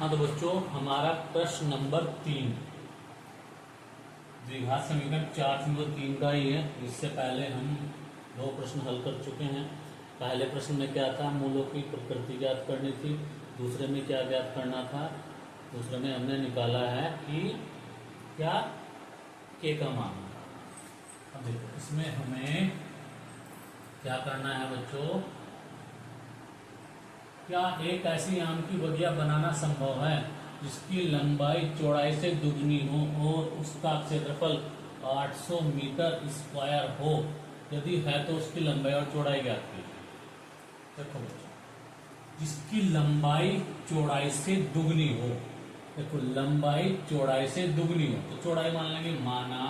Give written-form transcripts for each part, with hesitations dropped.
हाँ तो बच्चों हमारा प्रश्न नंबर 3 द्विघात समीकरण 4.3 का ही है। इससे पहले हम 2 प्रश्न हल कर चुके हैं। पहले प्रश्न में क्या था, मूलों की प्रकृति ज्ञात करनी थी। दूसरे में क्या ज्ञात करना था, दूसरे में हमने निकाला है कि क्या के का मान। अब देखो इसमें हमें क्या करना है बच्चों, क्या एक ऐसी आम की बगिया बनाना संभव है जिसकी लंबाई चौड़ाई से दुगनी हो और उसका क्षेत्रफल 800 मीटर स्क्वायर हो। यदि है तो उसकी लंबाई और चौड़ाई ज्ञात कीजिए। देखो बच्चों, जिसकी लंबाई चौड़ाई से दुगनी हो, देखो लंबाई चौड़ाई से दुगनी हो तो चौड़ाई मान लेंगे, माना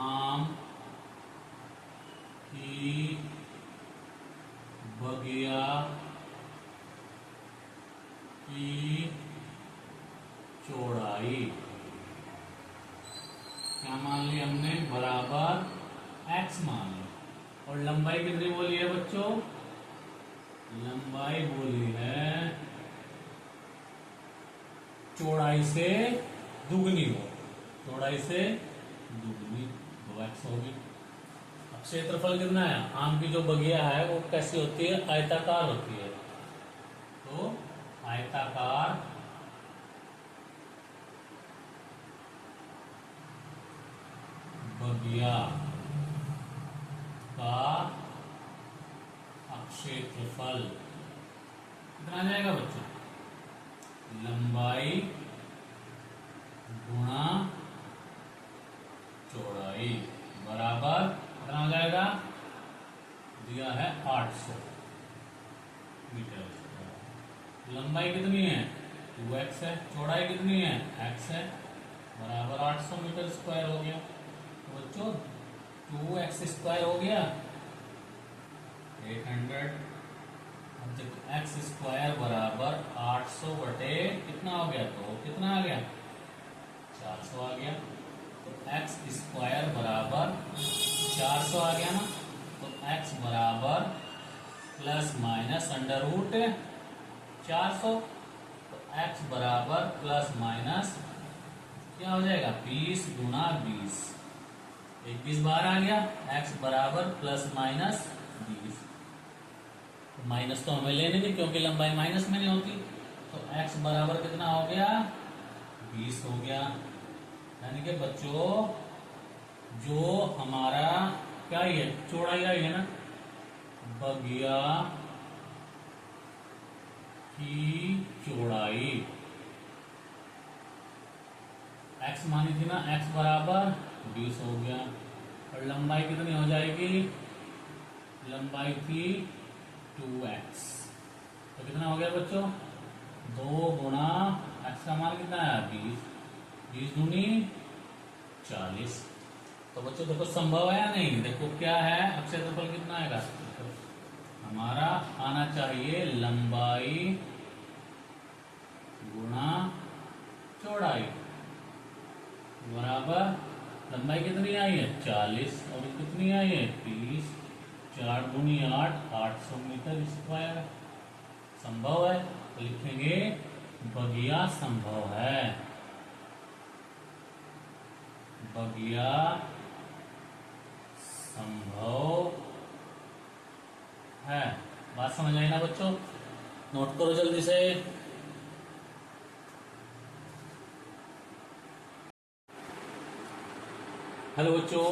आम की बगिया की चौड़ाई क्या मान ली हमने, बराबर x मान ली। और लंबाई कितनी बोली है बच्चों, लंबाई बोली है चौड़ाई से दुगनी हो, चौड़ाई से दुगनी, 2x होगी। अब क्षेत्रफल कितना है, आम की जो बगिया है वो कैसी होती है, आयताकार होती है। तो आयताकार बगिया का क्षेत्रफल कितना आ जाएगा बच्चों, लंबाई गुणा चौड़ाई बराबर कितना आ जाएगा, दिया है 800 मीटर। लंबाई कितनी है, 2x है, चौड़ाई कितनी है, x है, बराबर 800 मीटर स्क्वायर हो गया। तो बच्चों 2x स्क्वायर हो गया 800। अब देखो x स्क्वायर बराबर 800 बटे कितना हो गया, तो कितना आ गया, 400 आ गया। तो x स्क्वायर बराबर 400 आ गया ना, तो x बराबर प्लस माइनस अंडर रूट 400, तो x बराबर प्लस माइनस क्या हो जाएगा, 20 गुणा 20, 21 बार आ गया। x बराबर प्लस माइनस 20, तो माइनस तो हमें लेने नहीं क्योंकि लंबाई माइनस में नहीं होती। तो x बराबर कितना हो गया, 20 हो गया। यानी कि बच्चों जो हमारा क्या ही है, चौड़ाई आई है ना, बगिया की चौड़ाई x मानी थी ना, x बराबर 20 हो गया। और लंबाई कितनी हो जाएगी, लंबाई थी 2x, तो कितना हो गया बच्चों, 2 गुणा x का मान कितना है, 20, 20 दूनी 40। तो बच्चों देखो संभव है या नहीं, देखो क्या है, अब क्षेत्रफल कितना आएगा, हमारा आना चाहिए लंबाई गुणा चौड़ाई बराबर, लंबाई कितनी आई है 40 और कितनी आई है 30, 4 दूनी 8, 800 मीटर स्क्वायर। संभव है तो लिखेंगे बगिया संभव है, बगिया संभव है। बात समझ आई ना बच्चों, नोट करो जल्दी से। हेलो बच्चों,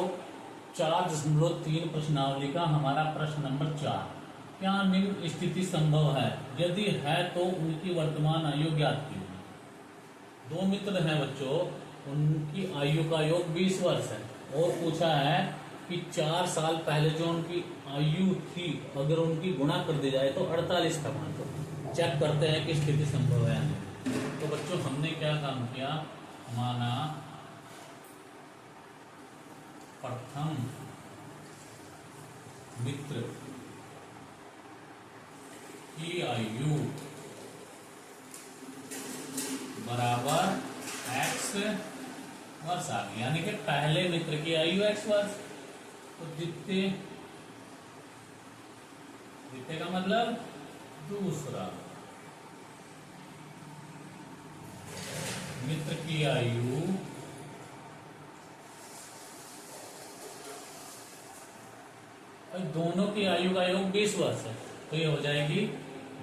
4.3 प्रश्नावली का हमारा प्रश्न नंबर 4, क्या निम्न स्थिति संभव है, यदि है तो उनकी वर्तमान आयु ज्ञात कीजिए। 2 मित्र हैं बच्चों, उनकी आयु का योग 20 वर्ष है और पूछा है कि 4 साल पहले जो उनकी आयु थी अगर उनकी गुणा कर दी जाए तो 48 का मान। तो चेक करते हैं कि स्थिति संभव है या नहीं। तो बच्चों हमने क्या काम किया, माना प्रथम मित्र की आयु बराबर x वर्ष आ गई, यानी कि पहले मित्र की आयु x वर्ष। तो द्वितीय का मतलब दूसरा मित्र की आयु दोनों की आयु का योग 20 वर्ष है, तो ये हो जाएगी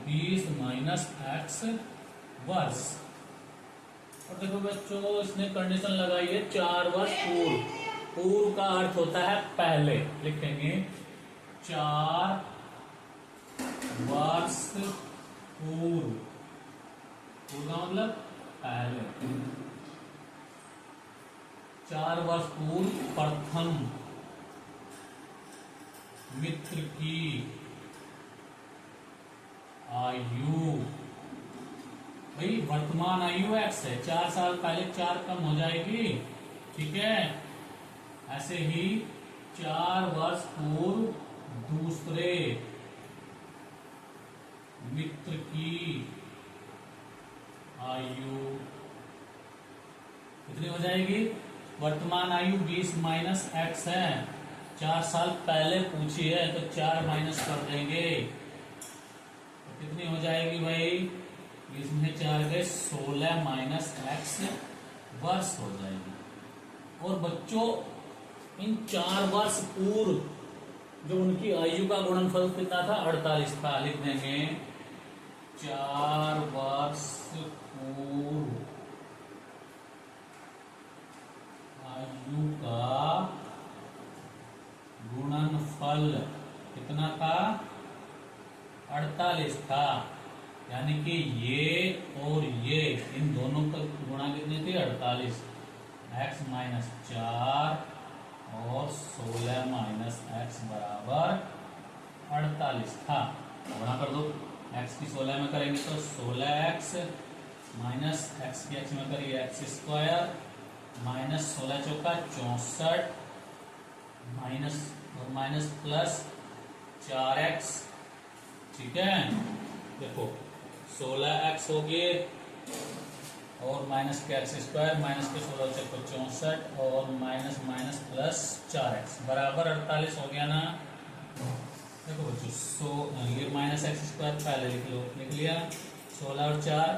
20 माइनस एक्स वर्ष। और देखो बच्चों, इसने कंडीशन लगाई है 4 वर्ष पूर्व। पूर्व का अर्थ होता है पहले, लिखेंगे 4 वर्ष पूर्व। पूर्व का मतलब पहले। 4 वर्ष पूर्व प्रथम मित्र की आयु, भाई वर्तमान आयु एक्स है, 4 साल पहले 4 कम हो जाएगी, ठीक है। ऐसे ही 4 वर्ष पूर्व दूसरे मित्र की आयु कितनी हो जाएगी? वर्तमान आयु 20 माइनस एक्स है, 4 साल पहले पूछी है तो 4 माइनस कर देंगे तो कितनी हो जाएगी भाई? 20 में 4 गए 16 माइनस एक्स वर्ष हो जाएगी। और बच्चों इन 4 वर्ष पूर्व जो उनकी आयु का गुणनफल कितना था? 48 था। लिख देंगे 4 वर्ष पूर्व आयु का गुणनफल कितना था? 48 था। यानी कि ये और ये इन दोनों का गुणा कितनी थी? 48। x माइनस 4 और 16 माइनस एक्स बराबर 48 था। गुणा कर दो, x की 16 में करेंगे तो 16x माइनस x की x में करिए एक्स स्क्वायर माइनस 16 चौका 64 माइनस और माइनस प्लस 4x, ठीक है। देखो 16x हो गए और माइनस के एक्स स्क्वायर माइनस के 16 चौका 64 और माइनस माइनस प्लस 4x बराबर 48 हो गया ना। देखो बच्चों ये माइनस एक्स स्क्वायर पहले लिख लो, लिख लिया। 16 और 4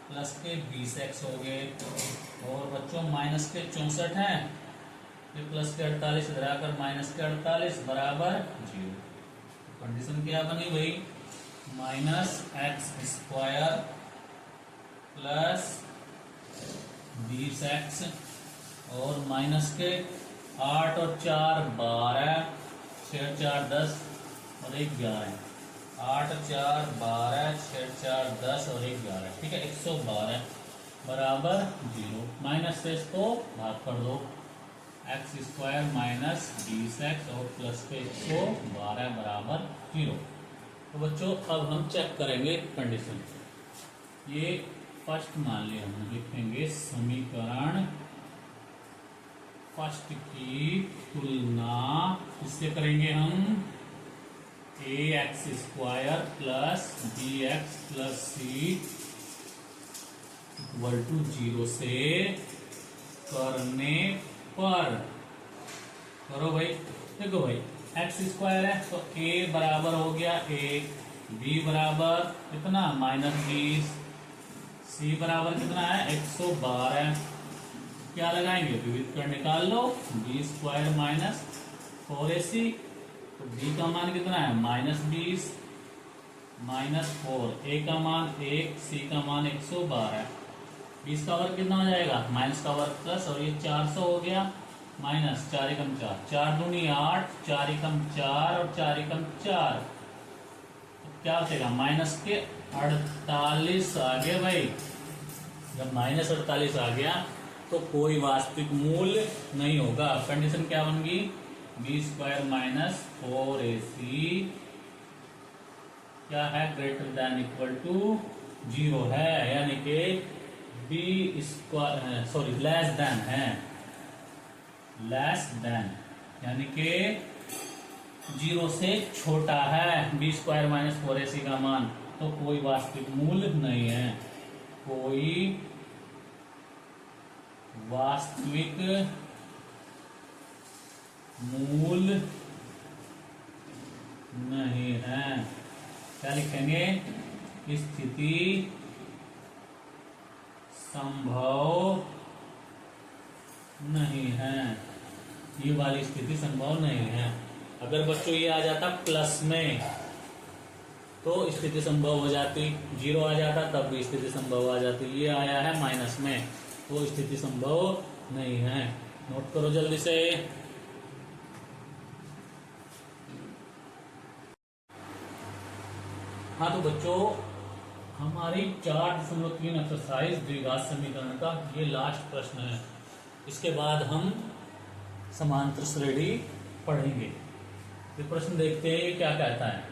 प्लस के 20x हो गए और बच्चों माइनस के 64 हैं, फिर प्लस के 48 इधर आकर माइनस के 48 बराबर 0। कंडीशन क्या बनी भाई? Minus x square plus 20x और माइनस के 8 और 4 12, 6 4 10 और 1 11, 8 4 12, 6 4 10 और 1 11, ठीक है। 112 बराबर 0। माइनस से इसको भाग कर दो, एक्स स्क्वायर माइनस 20x और प्लस के 112 बराबर 0। तो बच्चों अब हम चेक करेंगे कंडीशन। ये फर्स्ट मान लिया, हम लिखेंगे समीकरण फर्स्ट की तुलना इससे करेंगे हम a x square plus b x plus c equal to 0 से करने पर। करो भाई, देखो भाई एक्स स्क्वायर है तो a बराबर हो गया a, b बराबर कितना -20, c बराबर कितना है 112। क्या लगाएंगे? विविध कर निकाल लो, b स्क्वायर माइनस 4ac, तो b का मान कितना है -20 माइनस 4, a का मान 1, c का मान 112। 20 का वर्ग कितना हो जाएगा? माइनस का वर्ग प्लस, और ये 400 हो गया माइनस 4 एकम 4, 4 दूनी 8, 4 एकम 4 और 4 एकम 4, तो क्या बचेगा? माइनस के 48 आ गया भाई। जब माइनस 48 आ गया तो कोई वास्तविक मूल्य नहीं होगा। कंडीशन क्या बन गई? बी स्क्वायर माइनस 4ac क्या है? ग्रेटर देन इक्वल टू 0 है, यानी कि b square sorry less than है, लेस देन यानी कि 0 से छोटा है बी स्क्वायर माइनस 4ac का मान, तो कोई वास्तविक मूल्य नहीं है। कोई वास्तविक मूल्य नहीं है। क्या लिखेंगे? स्थिति संभव नहीं है, ये वाली स्थिति संभव नहीं है। अगर बच्चों ये आ जाता प्लस में तो स्थिति संभव हो जाती, 0 आ जाता तब भी स्थिति संभव आ जाती। ये आया है माइनस में तो स्थिति संभव नहीं है। नोट करो जल्दी से। हाँ तो बच्चों हमारी 4.3 एक्सरसाइज द्विघात समीकरण का ये लास्ट प्रश्न है। इसके बाद हम समांतर श्रेणी पढ़ेंगे। ये प्रश्न देखते हैं क्या कहता है।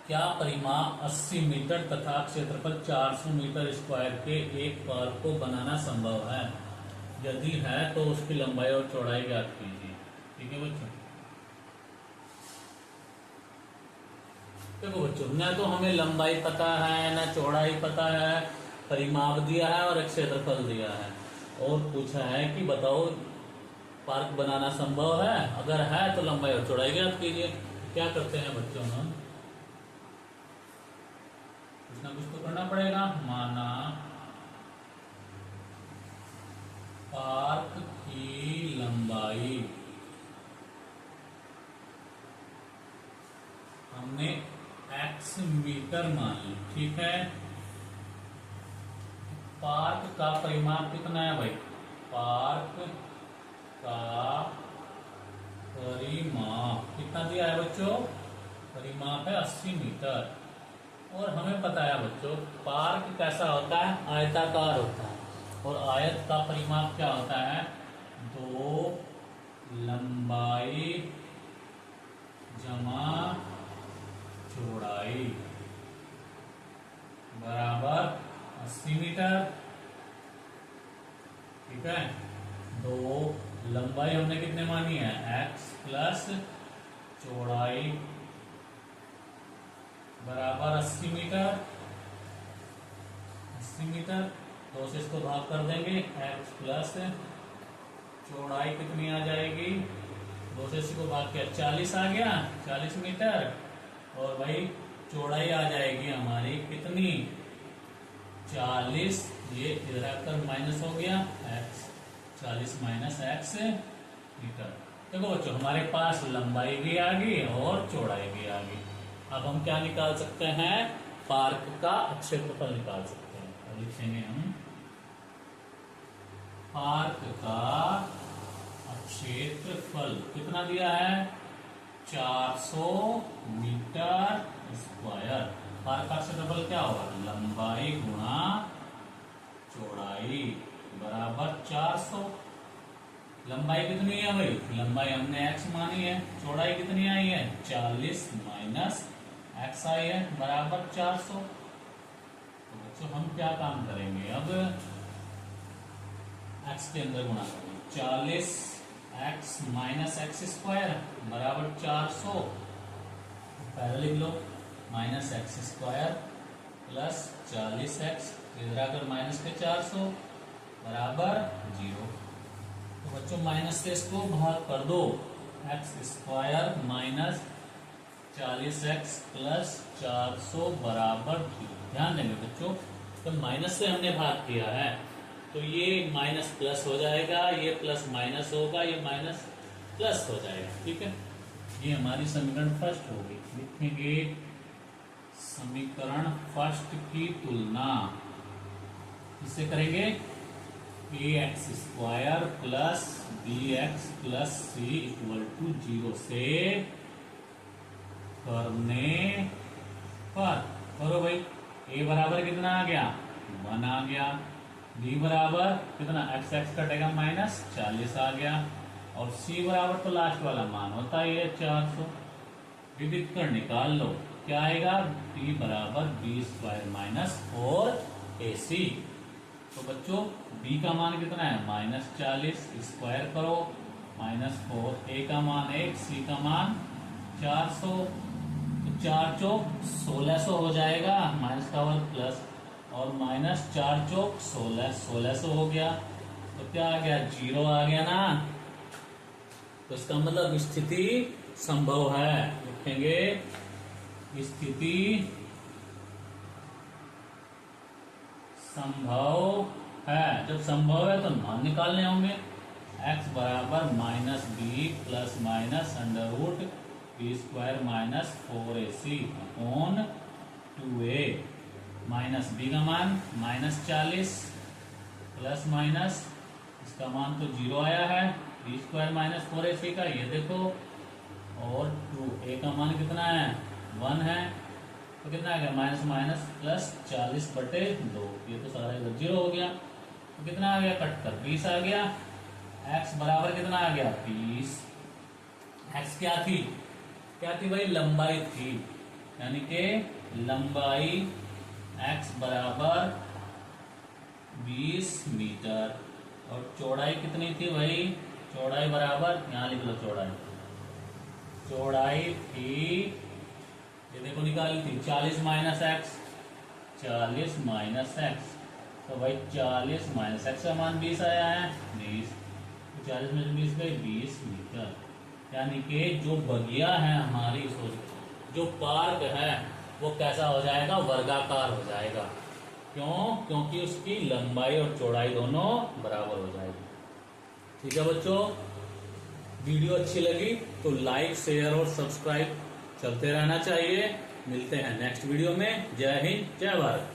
क्या परिमाप 80 मीटर तथा क्षेत्रफल 400 मीटर स्क्वायर के एक पार्क को बनाना संभव है? यदि है तो उसकी लंबाई और चौड़ाई ज्ञात कीजिए। ठीक है बच्चों। देखो बच्चों, न तो हमें लंबाई पता है न चौड़ाई पता है, परिमाप दिया है और एक क्षेत्रफल दिया है और पूछा है कि बताओ पार्क बनाना संभव है? अगर है तो लंबाई और चौड़ाई ज्ञात कीजिए। क्या करते हैं बच्चों, हम कुछ ना कुछ तो करना पड़ेगा। माना पार्क की लंबाई हमने x मीटर मान ली, ठीक है। पार्क का परिमाप कितना है भाई? पार्क का परिमाप कितना दिया है बच्चों? परिमाप है 80 मीटर। और हमें पता है बच्चों पार्क कैसा होता है? आयताकार होता है। और आयत का परिमाप क्या होता है? 2 लंबाई जमा चौड़ाई बराबर 80 मीटर। ठीक है। 2 लंबाई हमने कितने मानी है? x प्लस चौड़ाई बराबर 80 मीटर। 80 मीटर 2 से इसको भाग कर देंगे, x प्लस चौड़ाई कितनी आ जाएगी? 2 से इसको भाग किया 40 आ गया, 40 मीटर। और भाई चौड़ाई आ जाएगी हमारी कितनी? 40। ये इधर आकर माइनस हो गया x, 40 माइनस x मीटर। देखो बच्चों हमारे पास लंबाई भी आ गई और चौड़ाई भी आ गई। अब हम क्या निकाल सकते हैं? पार्क का क्षेत्रफल निकाल सकते हैं। तो लिखेंगे हम पार्क का क्षेत्रफल कितना दिया है? 400 मीटर स्क्वायर। पार्क का क्षेत्रफल क्या होगा? लंबाई गुणा चौड़ाई बराबर 400। लंबाई कितनी है भाई? लंबाई हमने x मानी है। चौड़ाई कितनी आई है? 40 माइनस x आई है बराबर 400। तो बच्चों हम क्या काम करेंगे? अब x के अंदर गुणा करेंगे। 40 x माइनस एक्स स्क्वायर बराबर 400। पहले लिख लो minus x square plus 40x इधर आकर माइनस के 400 बराबर 0। तो बच्चों माइनस से इसको भाग कर दो। X square minus 40x plus 400 बराबर 0। ध्यान देंगे बच्चों तो माइनस से हमने भाग किया है तो ये माइनस प्लस हो जाएगा, ये प्लस माइनस होगा, ये माइनस प्लस हो जाएगा। ठीक है। ये हमारी समीकरण फर्स्ट होगी। लिखेंगे समीकरण फर्स्ट की तुलना किससे करेंगे? ax square plus bx plus c equal to 0 से करने पर। करो भाई। a बराबर कितना आ गया? 1 आ गया। b बराबर कितना? x x कटेगा माइनस 40 आ गया। और c बराबर तो लास्ट वाला मान होता है 400। विविध कर निकाल लो। क्या आएगा? b बराबर b स्क्वायर माइनस 4ac। तो बच्चों b का मान कितना है? माइनस 40। स्क्वायर करो माइनस 4। a का मान 1, c का मान 400। तो 4 चौक 1600 हो जाएगा। माइनस का वर्ग प्लस और माइनस 4 चौक 16, 1600 हो गया। तो क्या आ गया? 0 आ गया ना। तो इसका मतलब स्थिति संभव है। लिखेंगे स्थिति संभव है। जब संभव है तो मान निकालने होंगे। x बराबर minus b plus minus under root b square minus 4ac upon 2a। Minus b का मान माइनस 40 प्लस माइनस इसका मान तो 0 आया है, बी स्क्वायर माइनस 4ac का ये देखो, और 2a का मान कितना है 1 है, तो कितना आ गया माइनस माइनस प्लस 40/2। ये तो सारा इधर 0 हो गया, तो कितना आ गया कट कर 20 आ गया। x बराबर कितना आ गया 20। x क्या थी भाई लंबाई थी, यानी कि लंबाई x बराबर 20 मीटर और चौड़ाई कितनी थी भाई, चौड़ाई बराबर यहाँ लिख लो चौड़ाई थी, ये देखो निकाली थी 40 माइनस एक्स, 40 माइनस एक्स, तो भाई 40 माइनस एक्स का मान 20 आया है 20, तो 40 में से 20 गई 20 मीटर। यानी कि जो बगिया है हमारी जो पार्क है वो कैसा हो जाएगा, वर्गाकार हो जाएगा। क्यों? क्योंकि उसकी लंबाई और चौड़ाई दोनों बराबर हो जाएगी। ठीक है बच्चों, वीडियो अच्छी लगी तो लाइक शेयर और सब्सक्राइब चलते रहना चाहिए। मिलते हैं नेक्स्ट वीडियो में। जय हिंद जय भारत।